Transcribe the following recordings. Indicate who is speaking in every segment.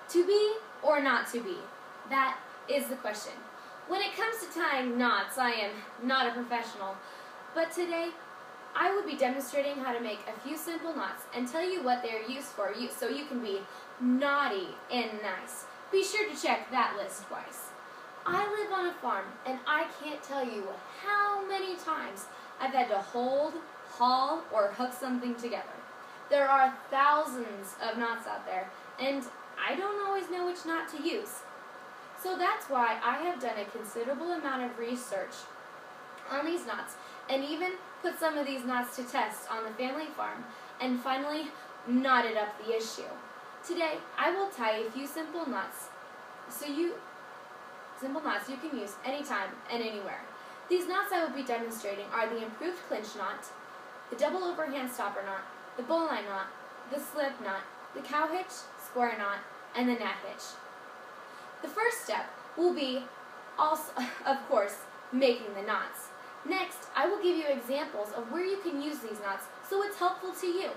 Speaker 1: To be or not to be? That is the question. When it comes to tying knots, I am not a professional, but today I will be demonstrating how to make a few simple knots and tell you what they are used for so you can be naughty and nice. Be sure to check that list twice. I live on a farm and I can't tell you how many times I've had to hold, haul, or hook something together. There are thousands of knots out there and I don't always know which knot to use. So that's why I have done a considerable amount of research on these knots and even put some of these knots to test on the family farm and finally knotted up the issue. Today I will tie a few simple knots you can use anytime and anywhere. These knots I will be demonstrating are the improved clinch knot, the double overhand stopper knot, the bowline knot, the slip knot, the cow hitch, square knot, and the gnat hitch. The first step will be, also, of course, making the knots. Next, I will give you examples of where you can use these knots so it's helpful to you.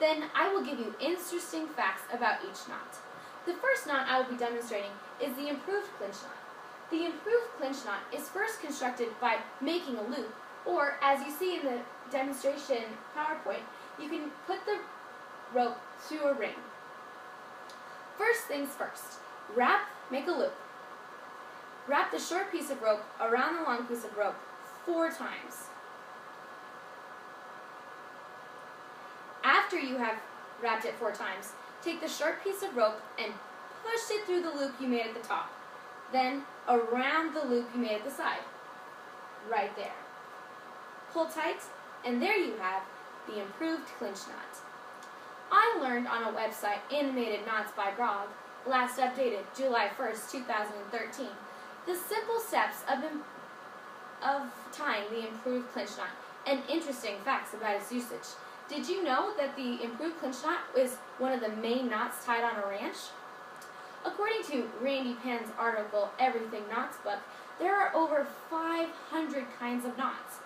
Speaker 1: Then I will give you interesting facts about each knot. The first knot I will be demonstrating is the improved clinch knot. The improved clinch knot is first constructed by making a loop, or as you see in the demonstration PowerPoint, you can put the rope through a ring. First things first, make a loop. Wrap the short piece of rope around the long piece of rope 4 times. After you have wrapped it 4 times, take the short piece of rope and push it through the loop you made at the top. Then around the loop you made at the side. Right there. Pull tight, and there you have the improved clinch knot. I learned on a website, Animated Knots by Grog, last updated July 1st, 2013, the simple steps of tying the improved clinch knot and interesting facts about its usage. Did you know that the improved clinch knot is one of the main knots tied on a ranch? According to Randy Penn's article, Everything Knots book, there are over 500 kinds of knots.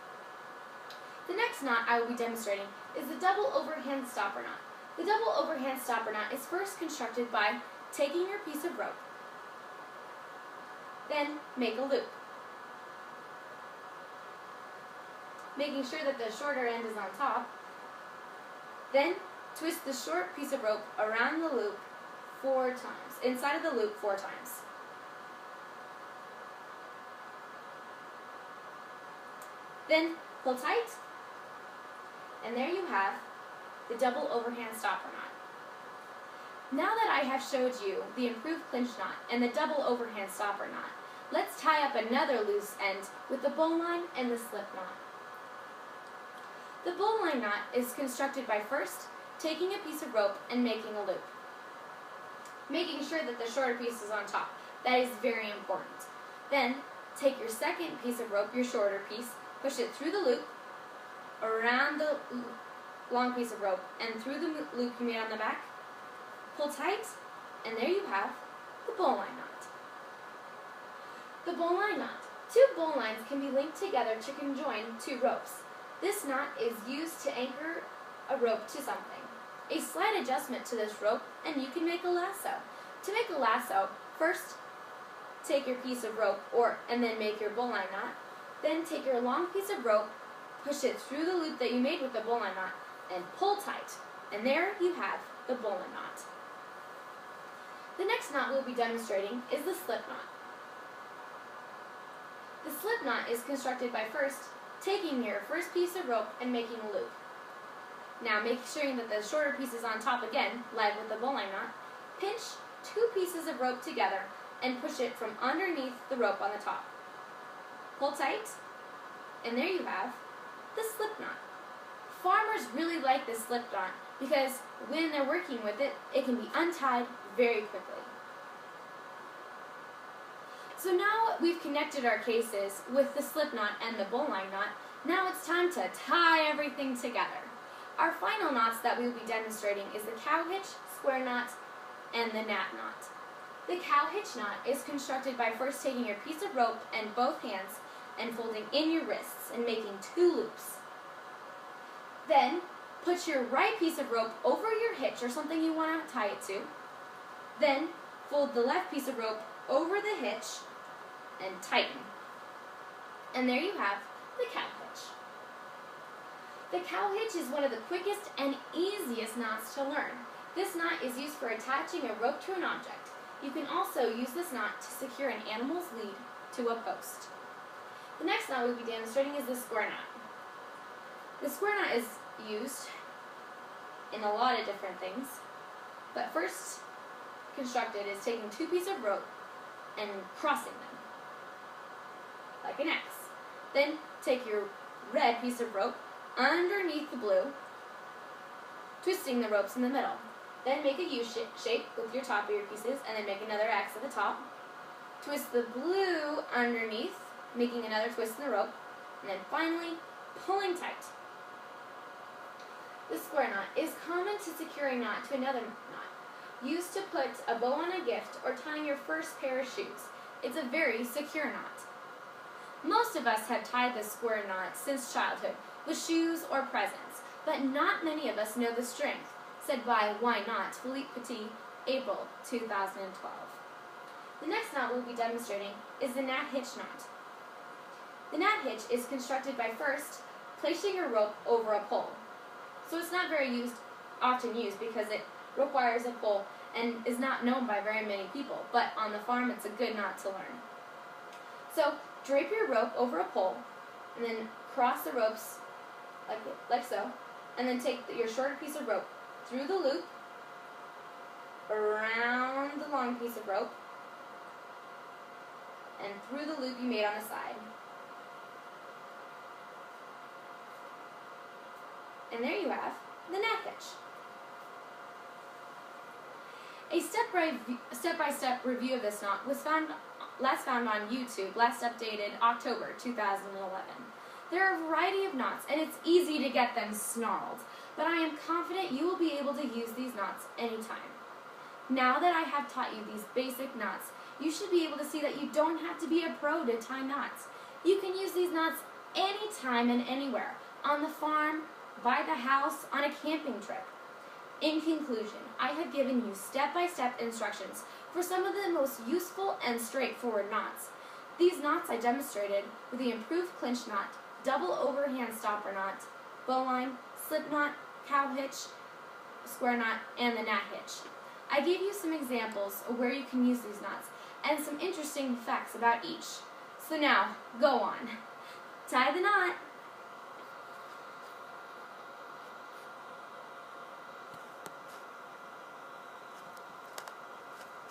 Speaker 1: The next knot I will be demonstrating is the double overhand stopper knot. The double overhand stopper knot is first constructed by taking your piece of rope, then make a loop, making sure that the shorter end is on top, then twist the short piece of rope around the loop 4 times, inside of the loop 4 times. Then pull tight, and there you have the double overhand stopper knot. Now that I have showed you the improved clinch knot and the double overhand stopper knot, let's tie up another loose end with the bowline and the slip knot. The bowline knot is constructed by first taking a piece of rope and making a loop, making sure that the shorter piece is on top. That is very important. Then take your second piece of rope, your shorter piece, push it through the loop, around the long piece of rope, and through the loop you made on the back. Pull tight, and there you have the bowline knot. The bowline knot. 2 bowlines can be linked together to conjoin 2 ropes. This knot is used to anchor a rope to something. A slight adjustment to this rope, and you can make a lasso. To make a lasso, first take your piece of rope and then make your bowline knot. Then take your long piece of rope, push it through the loop that you made with the bowline knot, and pull tight. And there you have the bowline knot. The next knot we'll be demonstrating is the slip knot. The slip knot is constructed by first taking your first piece of rope and making a loop. Now make sure that the shorter piece is on top again, like with the bowline knot. Pinch 2 pieces of rope together and push it from underneath the rope on the top. Pull tight, and there you have the slip knot. Farmers really like this slip knot because when they're working with it, it can be untied very quickly. So now we've connected our cases with the slip knot and the bowline knot, now it's time to tie everything together. Our final knots that we will be demonstrating is the cow hitch, square knot, and the gnat knot. The cow hitch knot is constructed by first taking your piece of rope in both hands and folding in your wrists and making 2 loops. Then put your right piece of rope over your hitch or something you want to tie it to. Then fold the left piece of rope over the hitch and tighten. And there you have the cow hitch. The cow hitch is one of the quickest and easiest knots to learn. This knot is used for attaching a rope to an object. You can also use this knot to secure an animal's lead to a post. The next knot we'll be demonstrating is the square knot. The square knot is used in a lot of different things, but first constructed is taking two pieces of rope and crossing them, like an X. Then take your red piece of rope underneath the blue, twisting the ropes in the middle. Then make a U shape with your top of your pieces, and then make another X at the top. Twist the blue underneath, making another twist in the rope, and then finally pulling tight. The square knot is common to secure a knot to another knot, used to put a bow on a gift or tying your first pair of shoes. It's a very secure knot. Most of us have tied the square knot since childhood with shoes or presents, but not many of us know the strength, said by Why Not, Philippe Petit, April 2012. The next knot we'll be demonstrating is the gnat hitch knot. The gnat hitch is constructed by first placing a rope over a pole. So it's not very often used because it requires a pole and is not known by very many people, but on the farm it's a good knot to learn. So drape your rope over a pole and then cross the ropes like so, and then take your shorter piece of rope through the loop, around the long piece of rope, and through the loop you made on the side. And there you have the gnat hitch. A step-by-step review of this knot was last found on YouTube, last updated October 2011. There are a variety of knots, and it's easy to get them snarled, but I am confident you will be able to use these knots anytime. Now that I have taught you these basic knots, you should be able to see that you don't have to be a pro to tie knots. You can use these knots anytime and anywhere, on the farm, by the house, on a camping trip. In conclusion, I have given you step-by-step instructions for some of the most useful and straightforward knots. These knots I demonstrated were the improved clinch knot, double overhand stopper knot, bowline, slip knot, cow hitch, square knot, and the gnat hitch. I gave you some examples of where you can use these knots and some interesting facts about each. So now, go on. Tie the knot!